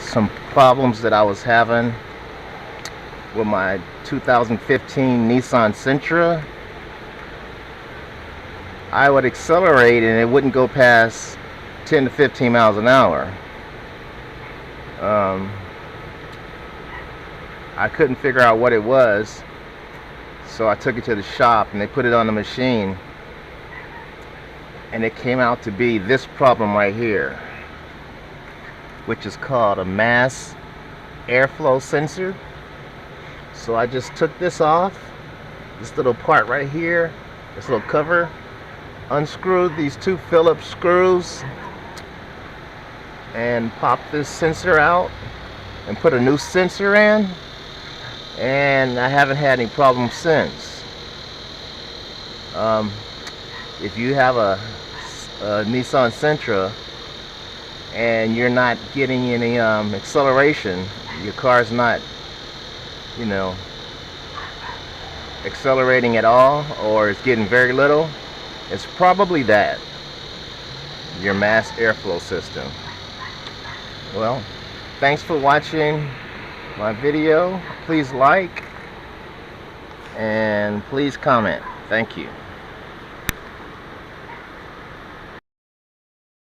some problems that I was having with my 2015 Nissan Sentra. I would accelerate and it wouldn't go past 10 to 15 miles an hour. I couldn't figure out what it was, so I took it to the shop and they put it on the machine, and it came out to be this problem right here, which is called a mass airflow sensor. So I just took this off, this little part right here, this little cover, unscrewed these two Phillips screws and popped this sensor out and put a new sensor in, and I haven't had any problems since. If you have a Nissan Sentra and you're not getting any acceleration, your car's not, accelerating at all, or it's getting very little, it's probably that, your mass airflow system. Well, thanks for watching my video. Please like and please comment. Thank you.